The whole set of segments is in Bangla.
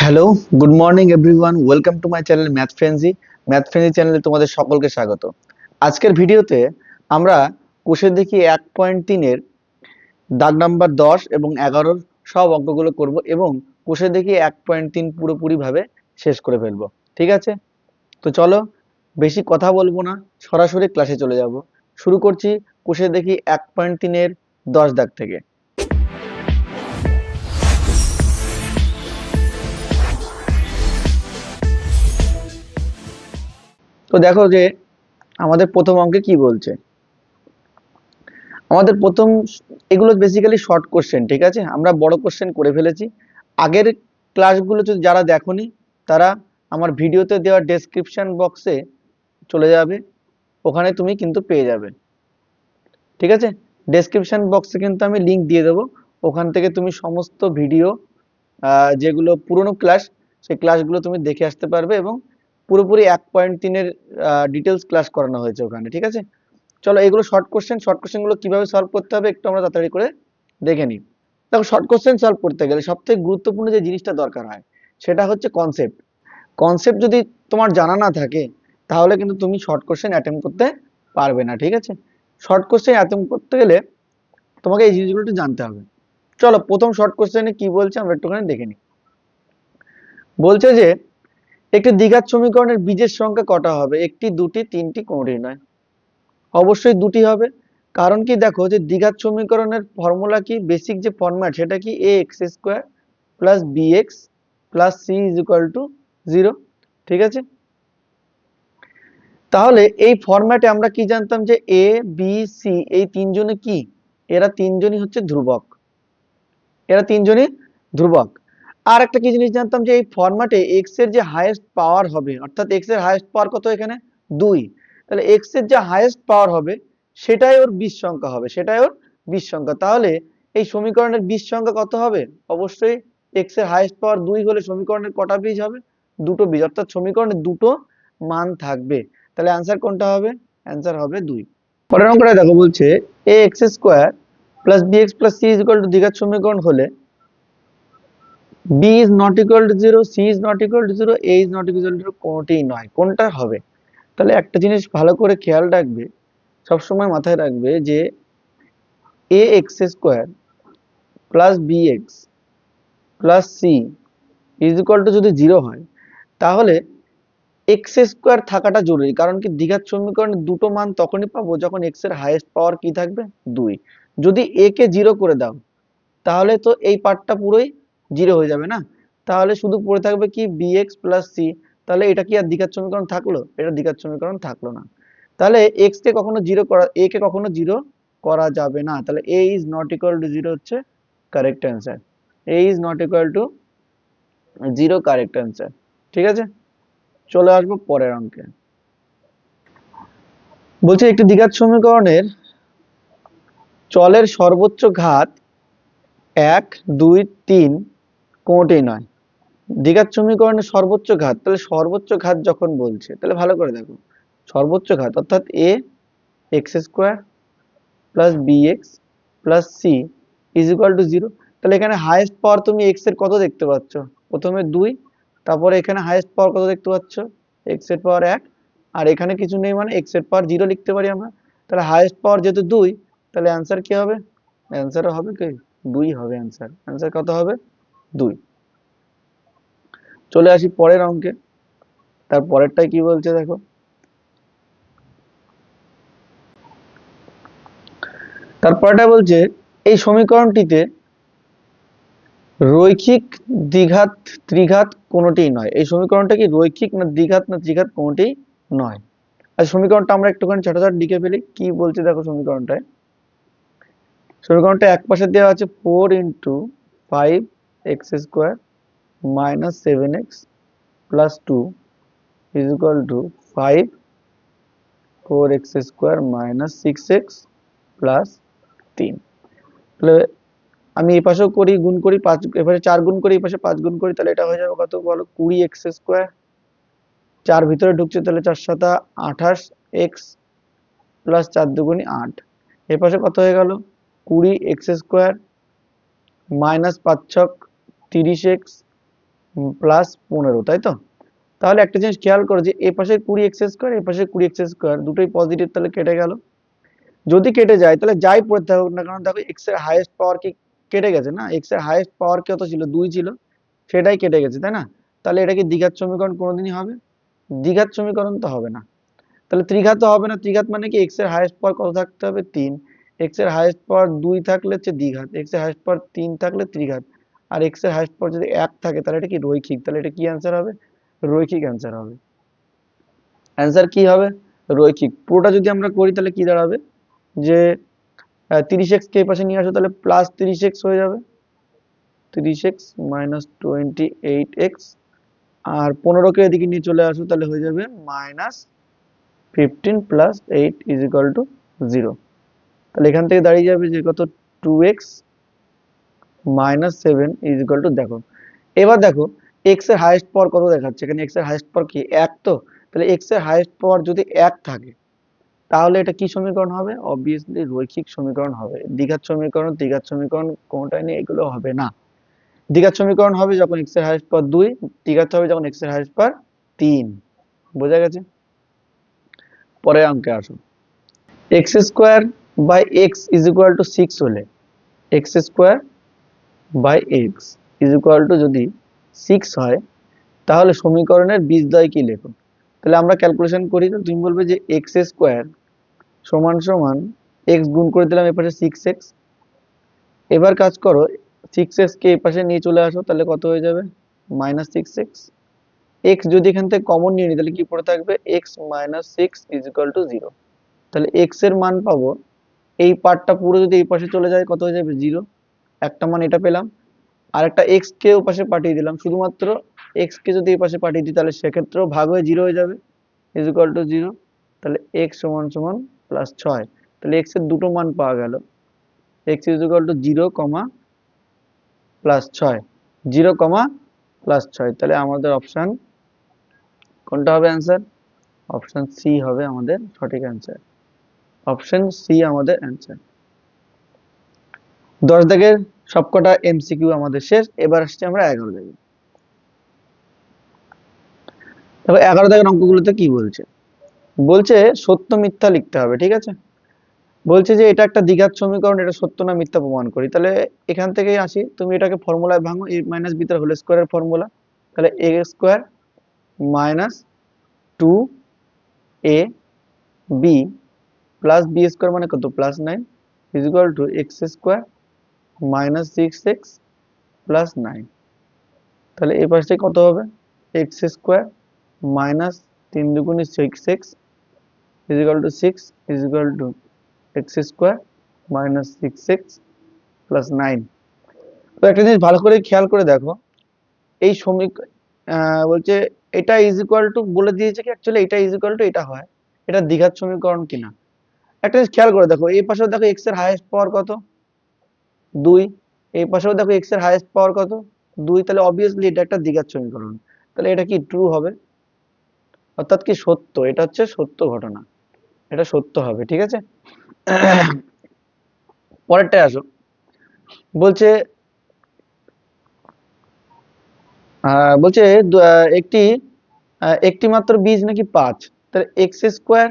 Hello, good morning everyone. Welcome to my channel math ফ্রেন্ডজি। ম্যাথ ফ্রেন্ডজি চ্যানেলে তোমাদের সকলকে স্বাগত। আজকের ভিডিওতে আমরা কোষে দেখি 1.3-এর দাগ নাম্বার 10 এবং 11-র সব অঙ্কগুলো করব এবং কোষে দেখি 1.3 পুরোপুরিভাবে শেষ করে ফেলবো। ঠিক আছে? তো চলো, বেশি কথা বলবো না, সরাসরি ক্লাসে চলে যাব। শুরু করছি কোষে দেখি 1.3-এর 10 দাগ থেকে। তো দেখো যে আমাদের প্রথম অঙ্কে কি বলছে। আমাদের প্রথম, এগুলো বেসিক্যালি শর্ট কোশ্চেন। ঠিক আছে, আমরা বড় কোশ্চেন করে ফেলেছি। আগের ক্লাসগুলো যদি যারা দেখোনি তারা আমার ভিডিওতে দেওয়া ডেসক্রিপশন বক্সে চলে যাবে, ওখানে তুমি কিন্তু পেয়ে যাবে। ঠিক আছে, ডেসক্রিপশন বক্সে কিন্তু আমি লিংক দিয়ে দেবো, ওখান থেকে তুমি সমস্ত ভিডিও যেগুলো পুরনো ক্লাস, সেই ক্লাসগুলো তুমি দেখে আসতে পারবে এবং পুরোপুরি 1.3-এর ডিটেলস ক্লাস করানো হয়েছে ওখানে। ঠিক আছে, চলো এগুলো শর্ট কোশ্চেন। শর্ট কোশ্চেন গুলো কিভাবে সলভ করতে হবে একটু আমরা তাড়াতাড়ি করে দেখে নিই। দেখো, শর্ট কোশ্চেন সলভ করতে গেলে সবথেকে গুরুত্বপূর্ণ যে জিনিসটা দরকার হয় সেটা হচ্ছে কনসেপ্ট। কনসেপ্ট যদি তোমার জানা না থাকে তাহলে কিন্তু তুমি শর্ট কোশ্চেন অ্যাটেম্প করতে পারবে না। ঠিক আছে, শর্ট কোশ্চেন অ্যাটেম্প করতে গেলে তোমাকে এই জিনিসগুলো একটু জানতে হবে। চলো প্রথম শর্ট কোশ্চেনে কি বলছে আমরা একটুখানি দেখে নিই। বলছে যে একটি দ্বিঘাত সমীকরণের বীজের সংখ্যা কটা হবে? একটি, দুটি, তিনটি, কোনটি নয়? অবশ্যই দুটি হবে। কারণ কি, দেখো যে দ্বিঘাত সমীকরণের ফর্মুলা কি, বেসিক যে ফরম্যাট সেটা কি, A X square plus B x plus C is equal to 0। ঠিক আছে, তাহলে এই ফরম্যাটে আমরা কি জানতাম যে এ বি সি এই তিনজনে কি, এরা তিনজনই হচ্ছে ধ্রুবক। এরা তিনজনই ধ্রুবক। আর একটা কি জিনিস জানতাম যে এই ফরম্যাটে এক্স এর যে হাইয়েস্ট পাওয়ার হবে, অর্থাৎ এক্স এর হাইয়েস্ট পাওয়ার কত এখানে 2, তাহলে এক্স এর যে হাইয়েস্ট পাওয়ার হবে সেটাই ওর বীজ সংখ্যা হবে, সেটাই ওর বীজ সংখ্যা। তাহলে এই সমীকরণের বীজ সংখ্যা কত হবে? অবশ্যই এক্স এর হাইয়েস্ট পাওয়ার 2 হলে সমীকরণের কটা বীজ হবে? দুটো বীজ, অর্থাৎ সমীকরণে দুটো মান থাকবে। তাহলে অ্যান্সার কোনটা হবে? অ্যান্সার হবে 2। পরের অঙ্কটা দেখো, বলছে A X square plus B x plus C is equal to দ্বিঘাত সমীকরণ হলে b is not equal to 0, c is not equal to 0, a is not equal to 0 কোনটাই নয়। কোনটা হবে? তাহলে একটা জিনিস ভালো করে খেয়াল রাখবে, সবসময় মাথায় রাখবে যে a x square plus B x plus C is equal to যদি 0 হয় তাহলে এক্স স্কোয়ার থাকাটা জরুরি। কারণ কি, দ্বিঘাত সমীকরণে দুটো মান তখনই পাবো যখন এক্স এর হাইয়েস্ট পাওয়ার কি থাকবে 2। যদি a কে 0 করে দাও তাহলে তো এই পার্টটা পুরোই 0 হয়ে যাবে না, তাহলে শুধু পড়ে থাকবে কি bx প্লাস সি। তাহলে এটা কি আর দ্বিঘাত সমীকরণ থাকলো? এটা দ্বিঘাত সমীকরণ থাকলো না। তাহলে x কে কখনো 0 করা, a কে কখনো 0 করা যাবে না। তাহলে a is not equal to 0 হচ্ছে correct answer. a is not equal to 0 correct answer. ঠিক আছে, চলে আসবো পরের অঙ্কে। বলছে একটি দ্বিঘাত সমীকরণের চলের সর্বোচ্চ ঘাত 1, 2, 3 কোনটাই নয়। দ্বিঘাত সমীকরণের সর্বোচ্চ ঘাত, তাহলে সর্বোচ্চ ঘাত যখন বলছে তাহলে ভালো করে দেখো, সর্বোচ্চ ঘাত অর্থাৎ A X square plus B x plus C is equal to 0। তাহলে এখানে হাইয়েস্ট পাওয়ার তুমি এক্স এর কত দেখতে পাচ্ছ? প্রথমে 2, তারপরে এখানে হাইয়েস্ট পাওয়ার কত দেখতে পাচ্ছ? এক্স এর পাওয়ার 1, আর এখানে কিছু নেই মানে এক্স এর পাওয়ার 0 লিখতে পারি আমরা। তাহলে হাইয়েস্ট পাওয়ার যেহেতু 2, তাহলে অ্যান্সার কি হবে? অ্যান্সার হবে কি 2 হবে অ্যান্সার। অ্যান্সার কত হবে? 2। চলে আসি পরের অঙ্কে। তার পরেরটাই কি বলছে দেখো, তারপরটা বলছে এই সমীকরণটিতে রৈখিক দ্বিঘাত ত্রিঘাত কোনটিই নয়। এই সমীকরণটা কি রৈখিক না দ্বিঘাত না ত্রিঘাত কোনটিই নয়। আর সমীকরণটা আমরা একটুখানি ছোট লিখে ফেলি। কি বলছে দেখো সমীকরণটায়, সমীকরণটা এক পাশে দেওয়া আছে 4 into 5x square minus 7x plus 2 is equal two 5 4x square minus 6x plus 3। তাহলে আমি এই পাশেও করি, গুণ করি, 5 এপাশে 4 গুণ করি, এই পাশে 5 গুণ করি, তাহলে এটা হয়ে যাবে কত বলো? 20x square. 4 ভিতরে ঢুকছে তাহলে 4 7 28x প্লাস 4 দুগুণী 8। এই পাশে কত হয়ে গেল? 20x স্কোয়ার মাইনাস 5 ছক 30x প্লাস 15, তাই তো? তাহলে একটা জিনিস খেয়াল করো যে এ পাশে 20x² এ পাশে 20x² দুটোই পজিটিভ, তাহলে কেটে গেল। যদি কেটে যায় তাহলে যাই পড়ে থাকুক না কারণ দেখো এক্স এর হাইয়েস্ট পাওয়ার কি কেটে গেছে না, এক্স এর হাইয়েস্ট পাওয়ার কত ছিল, 2 ছিল, সেটাই কেটে গেছে, তাই না? তাহলে এটা কি দ্বিঘাত সমীকরণ কোনোদিনই হবে? দ্বিঘাত সমীকরণ তো হবে না। তাহলে ত্রিঘাত হবে না। ত্রিঘাত মানে কি এক্স এর হাইয়েস্ট পাওয়ার কত থাকতে হবে, 3, এক্স এর হাইয়েস্ট পাওয়ার 2 থাকলে হচ্ছে দ্বিঘাত, এক্স এর হাইয়েস্ট পাওয়ার 3 থাকলে ত্রিঘাত, আর এক্স এর হাইয়েস্ট পাওয়ার যদি 1 থাকে তাহলে এটা কি রৈখিক, তাহলে এটা কি অ্যান্সার হবে, রৈখিক অ্যান্সার হবে। অ্যান্সার কি হবে, রৈখিক। পুরোটা যদি আমরা করি তাহলে কি দাঁড়াবে যে 30x কে এই পাশে নিয়ে আসো তাহলে প্লাস 30x হয়ে যাবে, 30x মাইনাস 28x, আর 15কে এদিকে নিয়ে চলে আসো তাহলে হয়ে যাবে minus 15 plus 8 is equal to 0। তাহলে এখান থেকে দাঁড়িয়ে যাবে যে কত, 2x minus 7 is equal two, দেখো এবার দেখো x এর হাইয়েস্ট পাওয়ার কত দেখাচ্ছে, এখানে x এর হাইয়েস্ট পাওয়ার কি 1, তো তাহলে x এর হাইয়েস্ট পাওয়ার যদি 1 থাকে তাহলে এটা কি সমীকরণ হবে, অবভিয়াসলি রৈখিক সমীকরণ হবে। দ্বিঘাত সমীকরণ, দ্বিঘাত সমীকরণ কোনটাই নেই, এগুলো হবে না। দ্বিঘাত সমীকরণ হবে যখন x এর হাইয়েস্ট পাওয়ার 2, দ্বিঘাত হবে যখন x এর হাইয়েস্ট পাওয়ার 3। বোঝা গেছে? পরের অঙ্কে আসো। x square by x is equal to 6 হলে x square by x is equal to যদি 6 হয় তাহলে সমীকরণের বীজদ্বয় কি লেখো। তাহলে আমরা ক্যালকুলেশন করি, তো তুমি বলবে যে x স্কয়ার সমান সমান x গুণ করে দিলাম এপাশে 6x, এবার কাজ করো 6x কে এই পাশে নিয়ে চলে আসো তাহলে কত হয়ে যাবে, মাইনাস 6x। x যদি এখান থেকে কমন নিয়ে নিই তাহলে কি পড়ে থাকবে, x minus 6 is equal to 0। তাহলে x এর মান পাবো, এই পার্টটা পুরো যদি এই পাশে চলে যায় কত হয়ে যাবে, 0। একটা মান এটা পেলাম, আর একটা x কে ওই পাশে পাঠিয়ে দিলাম, শুধুমাত্র x কে যদি এই পাশে পাঠিয়ে দিই তাহলে সেক্ষেত্রেও ভাগ হয়ে 0 হয়ে যাবে, ইজ ইকুয়াল টু 0। তাহলে x সমান সমান প্লাস 6। তাহলে x এর দুটো মান পাওয়া গেল, x is equal to 0, plus 6, 0, plus 6। তাহলে আমাদের অপশন কোনটা হবে অ্যান্সার, অপশন সি হবে আমাদের সঠিক অ্যান্সার, অপশন সি আমাদের অ্যান্সার। 10 দাগের সবকটা এমসিকিউ আমাদের শেষ, এবার আসছি আমরা 11 দাগে। দেখো 11 দাগের অঙ্কগুলোতে কি বলছে, বলছে সত্য মিথ্যা লিখতে হবে, ঠিক আছে? বলছে যে এটা একটা দ্বিঘাত সমীকরণ, এটা সত্য না মিথ্যা প্রমাণ করি। তাহলে এখান থেকেই আসি, তুমি এটাকে ফর্মুলায় ভাঙো, a মাইনাস b তার হোল স্কয়ারের ফর্মুলা। তাহলে a square minus 2 a b plus b square মানে কত, plus 9 is equal two x square minus 6x plus 9। তাহলে এই পাশে কত হবে, এক্স স্কয়ার মাইনাস 3 দুগুণে 6x is equal to 6 is equal two x square minus 6x plus 9। তো একটা জিনিস ভালো করে খেয়াল করে দেখো, এই বলছে এটা ইজ ইকুয়াল টু বলে দিয়েছে কি অ্যাকচুয়ালি এটা ইজ ইকুয়াল টু এটা হয়, এটা দ্বিঘাত সমীকরণ কিনা। একটা জিনিস খেয়াল করে দেখো, এই পাশেও দেখো এক্স এর হাইয়েস্ট পাওয়ার কত, 2, এই পাশেও দেখো এক্স এর হাইয়েস্ট পাওয়ার কত, 2, তাহলে অবভিয়াসলি এটা একটা দ্বিঘাত সমীকরণ। তাহলে এটা কি ট্রু হবে, অর্থাৎ কি সত্য, এটা হচ্ছে সত্য ঘটনা, এটা সত্য হবে, ঠিক আছে? পরেরটায় আসো। বলছে বলছে একটি একটি মাত্র বীজ নাকি 5, তাহলে x square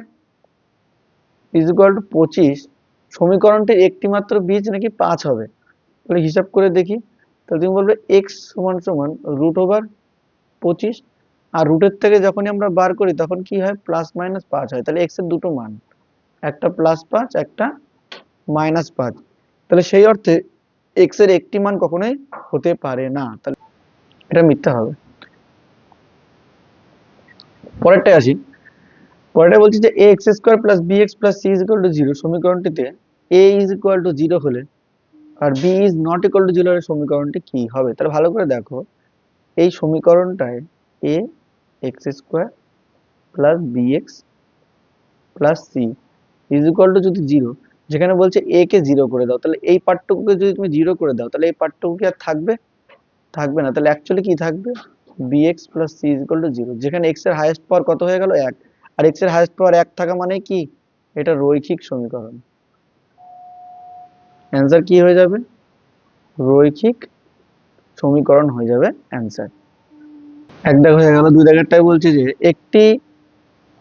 is equal two 25, সমীকরণটির একটি মাত্র বীজ নাকি 5 হবে। তাহলে হিসাব করে দেখি, তাহলে তুমি বলবে এক্স সমান সমান √25, আর রুটের থেকে যখনই আমরা বার করি তখন কি হয়, প্লাস মাইনাস 5 হয়। তাহলে এক্স এর দুটো মান, একটা +5 একটা -5, তাহলে সেই অর্থে এক্স এর একটি মান কখনোই হতে পারে না, তাহলে এটা মিথ্যা হবে। পরেরটায় আসি। পরেরটা বলছি যে a x square plus b x plus c is equal to 0 সমীকরণটিতে a is equal to 0 হলে আর b is not equal to 0 হলে সমীকরণটি কি হবে। তাহলে ভালো করে দেখো, এই সমীকরণটায় a x square plus bx plus c is equal to যদি 0, যেখানে বলছে a কে 0 করে দাও, তাহলে এই পার্টটুকুকে যদি তুমি 0 করে দাও তাহলে এই পার্টটুকু কি আর থাকবে, থাকবে না। তাহলে অ্যাকচুয়ালি কি থাকবে, bx plus c is equal to 0, যেখানে x এর হাইয়েস্ট পাওয়ার কত হয়ে গেল, 1, আর x এর হাইয়েস্ট পাওয়ার 1 থাকা মানে কি, এটা রৈখিক সমীকরণ। অ্যান্সার কি হয়ে যাবে, রৈখিক সমীকরণ হয়ে যাবে অ্যান্সার। এক দাগ হয়ে গেল। দুই দাগেরটাই বলছে যে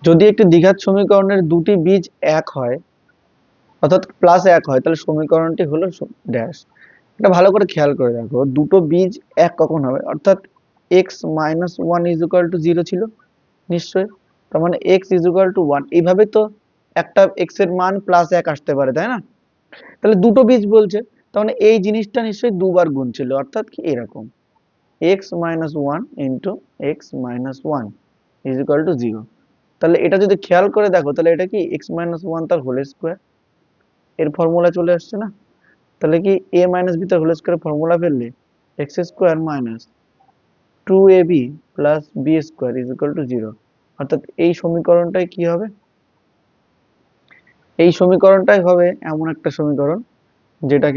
যদি একটি দ্বিঘাত সমীকরণের দুটি বীজ এক হয়, অর্থাৎ প্লাস এক হয়, তাহলে সমীকরণটি হলো ড্যাশ। এটা ভালো করে খেয়াল করে দেখো, দুটো বীজ এক কখন হবে, অর্থাৎ x minus one is equal to zero ছিল নিশ্চয়ই, তার মানে x is equal two one. এইভাবে তো একটা এক্স এর মান প্লাস এক আসতে পারে, তাই না? তাহলে দুটো বীজ বলছে, তার মানে এই জিনিসটা নিশ্চয়ই দুবার গুণ ছিল, অর্থাৎ কি এরকম x minus one into x minus one is equal to zero. তাহলে এটা যদি খেয়াল করে দেখো, তাহলে এটা কি এক্স মাইনাস ওয়ান তার হোল স্কোয়ার, এর ফর্মুলা চলে আসছে না? তাহলে কি এ মাইনাস বি তার হোল স্কোয়ার ফর্মুলা ফেললে x square minus two A B plus B square is equal to zero. অর্থাৎ এই সমীকরণটাই কি হবে, এই সমীকরণটাই হবে এমন একটা সমীকরণ যেটা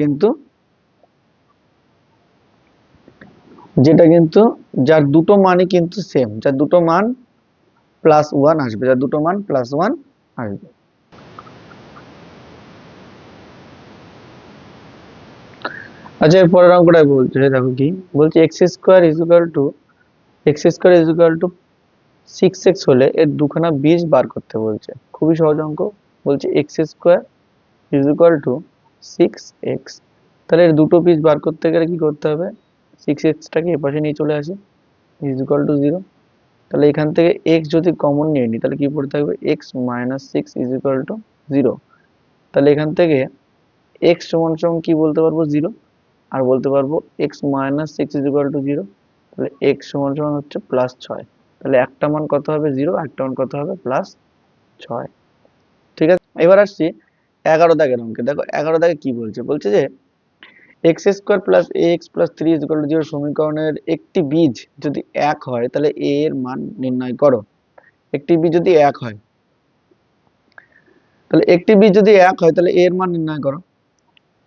কিন্তু যার দুটো মানই কিন্তু সেম, যার দুটো মান প্লাস ওয়ান আসবে, যার দুটো মান প্লাস ওয়ান আসবে। আচ্ছা, এর পরের অঙ্কটাই বলছে, দেখো কি বলছে, x square is equal two six x হলে এর দুখানা বীজ বার করতে বলছে। খুবই সহজ অঙ্ক। বলছে x square is equal two six x, তাহলে এর দুটো বীজ বার করতে গেলে কি করতে হবে, সিক্স এক্সটাকে এপাশে নিয়ে চলে আসি, ইজ ইকুয়াল টু জিরো। তাহলে এখান থেকে এক্স যদি কমন নিয়ে নিই, তাহলে কি পড়ে থাকবে, x minus six is equal to zero. তাহলে এখান থেকে এক্স সমান সমান কি বলতে পারবো, জিরো। আর বলতে পারবো x minus six is equal to zero. তাহলে এক্স সমান সমান হচ্ছে প্লাস ছয়। তাহলে একটা মান কত হবে, জিরো, একটা মান কত হবে, প্লাস ছয়। ঠিক আছে, এবার আসছি 11 দাগের অঙ্কে। দেখো 11 দাগে কি বলছে, বলছে যে x square plus A x plus three is equal to zero সমীকরণের একটি বীজ যদি এক হয়, তাহলে এ এর মান নির্ণয় করো। একটি বীজ যদি এক হয়, তাহলে একটি বীজ যদি এক হয়, তাহলে এ এর মান নির্ণয় করো।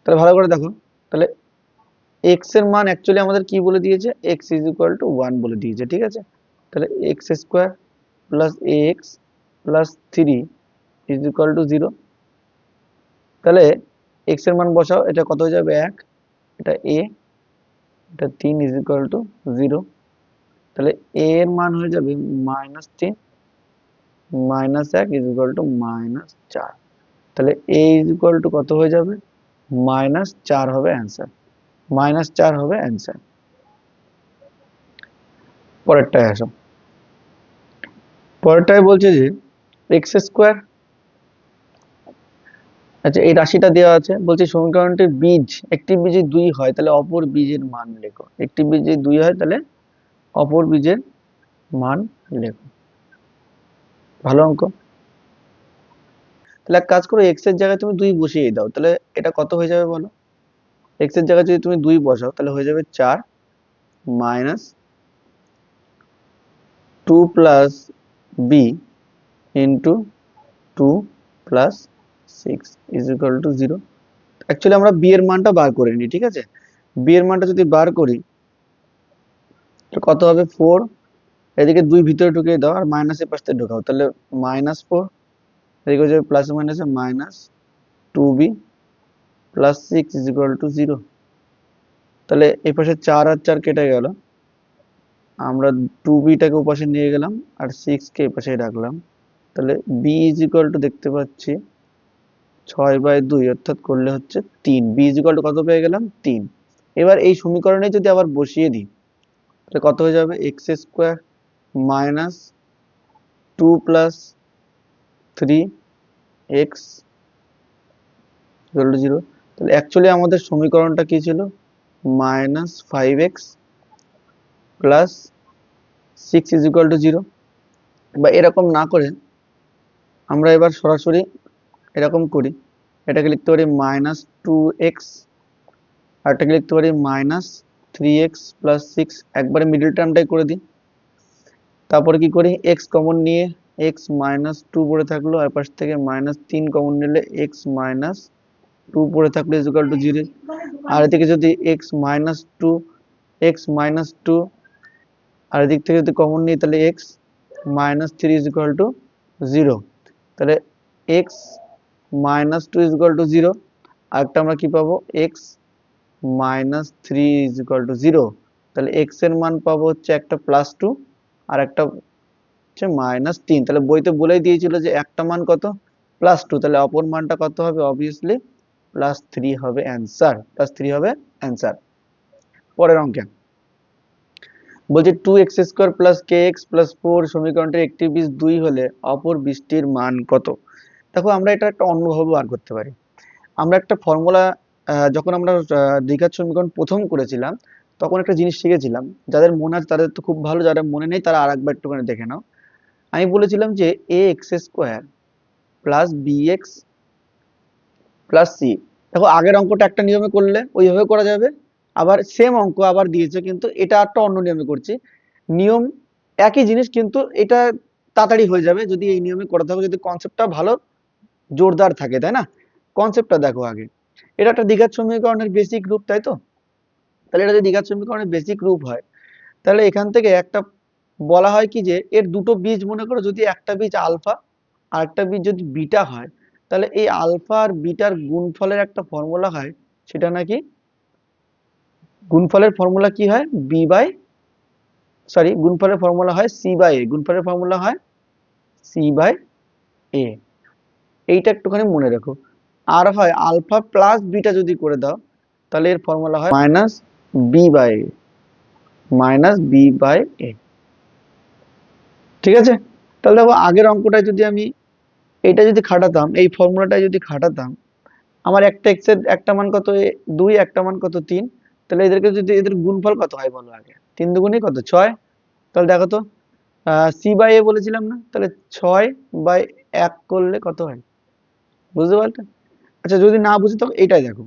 তাহলে ভালো করে দেখো, তাহলে এক্স এর মান অ্যাকচুয়ালি আমাদের কি বলে দিয়েছে, x is equal two one বলে দিয়েছে, ঠিক আছে? তাহলে x square plus A x plus three is equal to zero. তাহলে এক্স এর মান বসাও, এটা কত হয়ে যাবে, এক, এটা এ, এটা তিন ইজ ইকুয়াল টু জিরো। তাহলে এ এর মান হয়ে যাবে মাইনাস তিন, মাইনাস এক ইজ ইকুয়াল টু মাইনাস চার। তাহলে এ ইজ ইকুয়াল টু কত হয়ে যাবে, মাইনাস চার হবে অ্যান্সার, মাইনাস চার হবে অ্যান্সার। পরেরটায় আসো, পরেরটায় বলছে যে এক্স স্কোয়ার, আচ্ছা এই রাশিটা দেওয়া আছে, বলছে সমীকরণটির বীজ, একটি বীজে দুই হয়, তাহলে অপর বীজের মান লেখো। একটি বীজে দুই হয়, তাহলে অপর বীজের মান লেখো। ভালো অঙ্ক। তাহলে এক কাজ করো, এক্স এর জায়গায় তুমি দুই বসিয়ে দাও, তাহলে এটা কত হয়ে যাবে বলো, এক্স এর জায়গায় যদি তুমি দুই বসাও, তাহলে হয়ে যাবে চার minus two plus B into two plus six is equal to zero. Actually আমরা বি এর মানটা বার করে নিই, ঠিক আছে? বি এর মানটা যদি বার করি, কত হবে, ফোর। এদিকে দুই ভিতরে ঢুকিয়ে দাও, আর মাইনাসের পাশে ঢুকাও, তাহলে মাইনাস ফোর, এদিকে হয়ে যাবে প্লাস মাইনাসে minus two B plus six is equal to zero. তাহলে এই পাশে চার আর চার কেটে গেল, আমরা টু বিটাকে ওপাশে নিয়ে গেলাম আর সিক্স কে এপাশে রাখলাম। তাহলে বি ইজ ইকুয়াল টু দেখতে পাচ্ছি ছয় বাই দুই, অর্থাৎ করলে হচ্ছে তিন। বি ইজ ইকুয়াল টু কত পেয়ে গেলাম, তিন। এবার এই সমীকরণে যদি আবার বসিয়ে দিই, তাহলে কত হয়ে যাবে, x square minus two plus three x equal to zero. তাহলে অ্যাকচুয়ালি আমাদের সমীকরণটা কি ছিল, minus five x plus six is equal to zero. বা এরকম না করে আমরা এবার সরাসরি এরকম করি, এটাকে লিখতে পারি মাইনাস টু এক্স, আর এটাকে লিখতে পারি minus three x plus six, একবারে মিডিল টার্মটাই করে দিই। তারপরে কি করি, এক্স কমন নিয়ে এক্স মাইনাস টু পড়ে থাকলো, আর পাশ থেকে মাইনাস তিন কমন নিলে এক্স মাইনাস টু পড়ে থাকলো ইজ ইকুয়াল টু জিরো। আর এদিকে যদি এক্স মাইনাস টু, আর এদিক থেকে যদি কমন নিই, তাহলে X minus three is equal to zero. তাহলে X minus two is equal to zero, আরেকটা আমরা কি পাবো, X minus three is equal to zero. তাহলে এক্স এর মান পাবো হচ্ছে একটা প্লাস টু, আর একটা হচ্ছে -3। তাহলে বইতে বলেই দিয়েছিল যে একটা মান কত, +2। তাহলে অপর মানটা কত হবে, অবভিয়াসলি +3 হবে অ্যান্সার, +3 হবে অ্যান্সার। পরের অঙ্কে বলছে 2x² + kx + 4 সমীকরণটির একটি বীজ 2 হলে অপর বীজটির মান কত। দেখো আমরা এটা একটা অন্যভাবে বার করতে পারি। আমরা একটা ফর্মুলা, যখন আমরা দ্বিঘাত সমীকরণ প্রথম করেছিলাম তখন একটা জিনিস শিখেছিলাম, যাদের মনে আছে তাদের তো খুব ভালো, যারা মনে নেই তারা আরেকবার একটুখানি দেখে নাও। আমি বলেছিলাম যে ax² + bx + c। দেখো আগের অঙ্কটা একটা নিয়মে করলে ওইভাবে করা যাবে, আবার সেম অঙ্ক আবার দিয়েছে কিন্তু এটা একটা অন্য নিয়মে করছি। নিয়ম একই জিনিস কিন্তু এটা তাড়াতাড়ি হয়ে যাবে যদি এই নিয়মে করা থাকে, যদি কনসেপ্টটা ভালো জোরদার থাকে, তাই না? কনসেপ্টটা দেখো আগে। এটা একটা দ্বিঘাত সমীকরণের বেসিক রূপ, তাই তো? তাহলে এটা যদি দ্বিঘাত সমীকরণের বেসিক রূপ হয়, তাহলে এখান থেকে একটা বলা হয় কি যে এর দুটো বীজ মনে করো, যদি একটা বীজ আলফা আর একটা বীজ যদি বিটা হয়, তাহলে এই আলফা আর বিটার গুণফলের একটা ফর্মুলা হয়, সেটা নাকি গুণফলের ফর্মুলা কি হয়, গুণফলের ফর্মুলা হয় c/a, গুণফলের ফর্মুলা হয় c/a। এইটা একটুখানি মনে রাখো। আর হয় আলফা প্লাস বিটা যদি করে দাও, তাহলে এর ফর্মুলা হয় -b/a, -b/a। ঠিক আছে? তাহলে দেখো আগের অঙ্কটায় যদি আমি এটা যদি খাটাতাম, এই ফর্মুলাটা যদি খাটাতাম, আমার একটা এক্স এর একটা মান কত 2, একটা মান কত 3। তাহলে এদেরকে যদি এদের গুণফল কত হয় বলো আগে, 3 দুগুণে কত 6। তাহলে দেখো তো c/a বলেছিলাম না, তাহলে 6/1 করলে কত হয়, বুঝতে পারলে? আচ্ছা যদি না বুঝি তো এইটাই দেখো,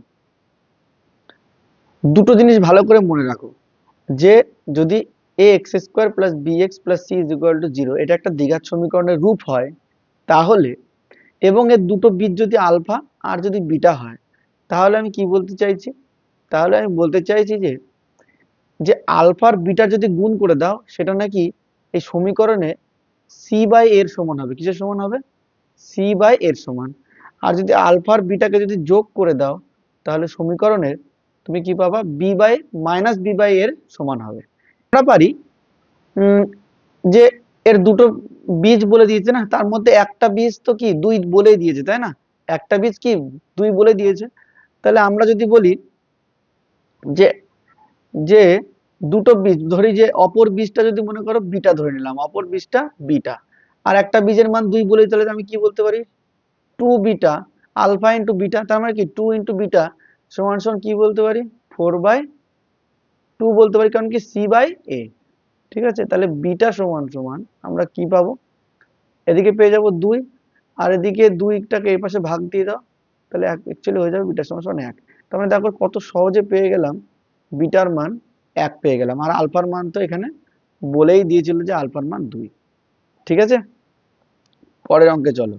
দুটো জিনিস ভালো করে মনে রাখো যে যদি ax² + bx + c = 0 এটা একটা দ্বিঘাত সমীকরণের রূপ হয়, তাহলে এবং এর দুটো বীজ যদি আলফা আর যদি বিটা হয়, তাহলে আমি কি বলতে চাইছি, তাহলে আমি বলতে চাইছি যে যে আলফার বিটা যদি গুণ করে দাও, সেটা নাকি এই সমীকরণে c/a এর সমান হবে। কিসের সমান হবে, c/a এর সমান। আর যদি আলফার বিটাকে যদি যোগ করে দাও, তাহলে সমীকরণের তুমি কি পাবা, b/a এর সমান হবে। আমরা পারি যে এর দুটো বীজ বলে দিয়েছে না, তার মধ্যে একটা বীজ তো কি 2 বলে দিয়েছে, তাই না? একটা বীজ কি 2 বলে দিয়েছে। তাহলে আমরা যদি বলি যে যে দুটো বীজ ধরি, যে অপর বীজটা যদি মনে করো বিটা ধরে নিলাম, অপর বীজটা বিটা, আর একটা বীজের মান 2 বলে, তাহলে আমি কি বলতে পারি, 2 বিটা, আলফা ইন্টু বিটা, তার মানে কি 2 ইন্টু বিটা সমান সমান কি বলতে পারি, 4/2 বলতে পারি, কারণ কি c/a। ঠিক আছে? তাহলে বিটা সমান সমান আমরা কি পাবো, এদিকে পেয়ে যাব 2, আর এদিকে 2টাকে এই পাশে ভাগ দিয়ে দাও, তাহলে অ্যাকচুয়ালি হয়ে যাবে বিটা সমান সমান 1। তার মানে দেখো কত সহজে পেয়ে গেলাম, বিটার মান 1 পেয়ে গেলাম, আর আলফার মান তো এখানে বলেই দিয়েছিল যে আলফার মান 2। ঠিক আছে? পরের অঙ্কে চলো।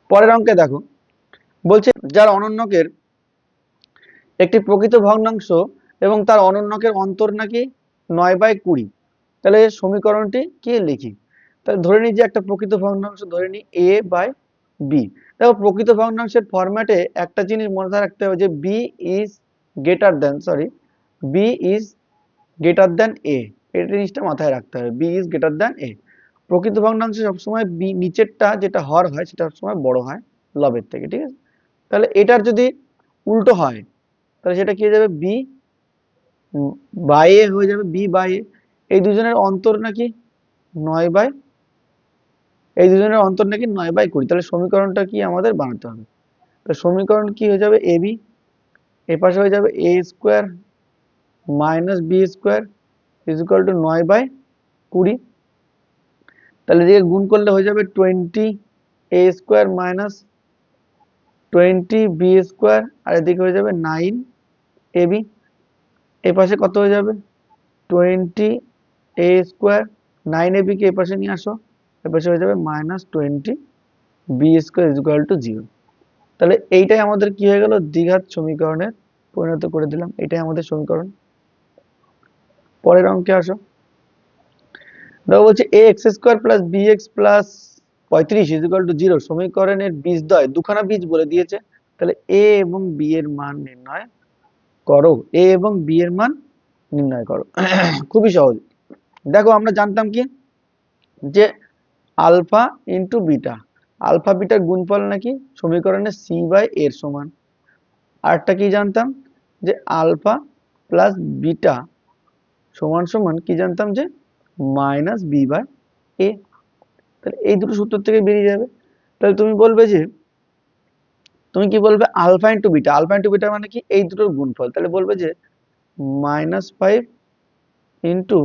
পরের অঙ্কে দেখো বলছে যার অনন্যকের একটি প্রকৃত ভগ্নাংশ এবং তার অনন্যকের অন্তর নাকি 9/20। তাহলে সমীকরণটি কি লিখি। তাহলে ধরে নিই যে একটা প্রকৃত ভগ্নাংশ, ধরে নিই a/b। দেখো প্রকৃত ভগ্নাংশের ফরম্যাটে একটা জিনিস মনে রাখতে হবে যে b is greater than a। এই জিনিসটা মাথায় রাখতে হবে, b is greater than a। প্রকৃত ভগ্নাংশে সবসময় b নিচেরটা যেটা হর হয় সেটা সবসময় বড় হয় লবের থেকে। ঠিক আছে? তাহলে এটার যদি উল্টো হয়, তাহলে সেটা কি হয়ে যাবে, b বাই এ হয়ে যাবে, b/a। এই দুজনের অন্তর নাকি 9/, এই দুজনের অন্তর নাকি 9/20। তাহলে সমীকরণটা কি আমাদের বানাতে হবে। তো সমীকরণ কি হয়ে যাবে, ab এর পাশে হয়ে যাবে a² - b² = 9/20। তাহলে এদিকে গুণ করলে হয়ে যাবে 20a² - 20b², আর এদিকে হয়ে যাবে 9ab। এই পাশে কত হয়ে যাবে, 20a², 9ab কে এই পাশে নিয়ে আসো, এই পাশে হয়ে যাবে -20b² = 0। তাহলে এইটাই আমাদের কি হয়ে গেল, দ্বিঘাত সমীকরণে পরিণত করে দিলাম। এটাই আমাদের সমীকরণ। পরের অঙ্কে আসো। দেখো বলছে ax² + bx + 35 = 0 সমীকরণের বীজদ্বয়, দুখানা বীজ বলে দিয়েছে। তাহলে a এবং b এর মান নির্ণয় করো, a এবং b এর মান নির্ণয় করো। খুবই সহজ। দেখো আমরা জানতাম কি যে আলফা ইন্টু বিটা, আলফা বিটার গুণফল নাকি সমীকরণে সি বাই এর সমান। আরেকটা কি জানতাম যে আলফা প্লাস বিটা সমান সমান কি জানতাম যে মাইনাস বি বাই এ। তাহলে এই দুটো সূত্র থেকে বেরিয়ে যাবে। তাহলে তুমি বলবে যে তুমি কি বলবে alpha into beta, alpha into beta মানে কি এই দুটোর গুণফল, তাহলে বলবে যে -5 ইন্টু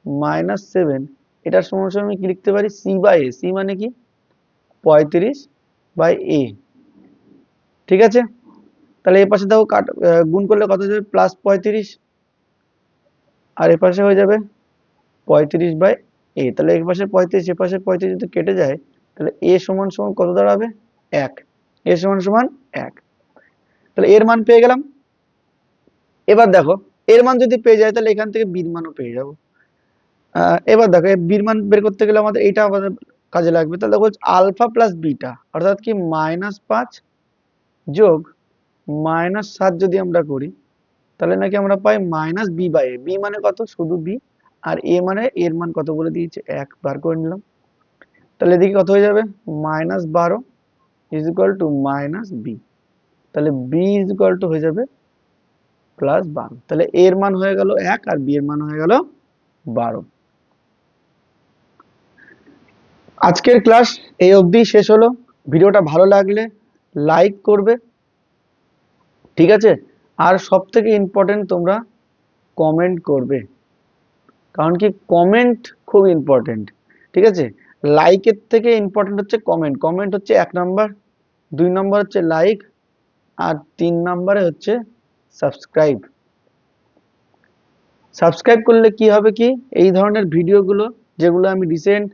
-7 এটার সমান সমান আমি কি লিখতে পারি সি বাই এ, সি মানে কি 35 বাই এ। ঠিক আছে, তাহলে এ পাশে দেখো গুণ করলে কত হয়ে যাবে +35 আর এ পাশে হয়ে যাবে 35 বাই এ। তাহলে এক পাশে 35 এ পাশে 35 যদি কেটে যায় তাহলে এ সমান সমান কত দাঁড়াবে 1, এ সমান সমান 1। তাহলে এর মান পেয়ে গেলাম। এবার দেখো এর মান যদি পেয়ে যায় তাহলে এখান থেকে বির মানও পেয়ে যাবো। এবার দেখো বির মান বের করতে গেলে আমাদের এইটা আমাদের কাজে লাগবে। তাহলে দেখো আলফা প্লাস বিটা অর্থাৎ কি -5 যোগ -7 যদি আমরা করি তাহলে নাকি আমরা পাই minus B by A. B মানে কত শুধু বি, আর এ মানে এর মান কত বলে দিয়েছে 1 বার করে নিলাম। তাহলে এদিকে কত হয়ে যাবে -12 is equal to minus B. তাহলে বি ইজ ইকুয়াল টু হয়ে যাবে +12। তাহলে এর মান হয়ে গেল 1 আর বি এর মান হয়ে গেল 12। আজকের ক্লাস এই অবধি শেষ হলো। ভিডিওটা ভালো লাগলে লাইক করবে, ঠিক আছে? আর সব থেকে ইম্পর্টেন্ট তোমরা কমেন্ট করবে, কারণ কি কমেন্ট খুব ইম্পর্টেন্ট, ঠিক আছে? লাইকের থেকে ইম্পর্টেন্ট হচ্ছে কমেন্ট। কমেন্ট হচ্ছে 1 নাম্বার, 2 নাম্বার হচ্ছে লাইক, আর 3 নাম্বারে হচ্ছে সাবস্ক্রাইব। সাবস্ক্রাইব করলে কি হবে কি এই ধরনের ভিডিওগুলো যেগুলো আমি রিসেন্ট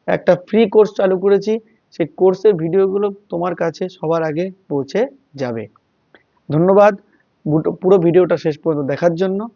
একটা ফ্রি কোর্স চালু করেছি সেই কোর্সের ভিডিওগুলো তোমার কাছে সবার আগে পৌঁছে যাবে। ধন্যবাদ পুরো ভিডিওটা শেষ পর্যন্ত দেখার জন্য।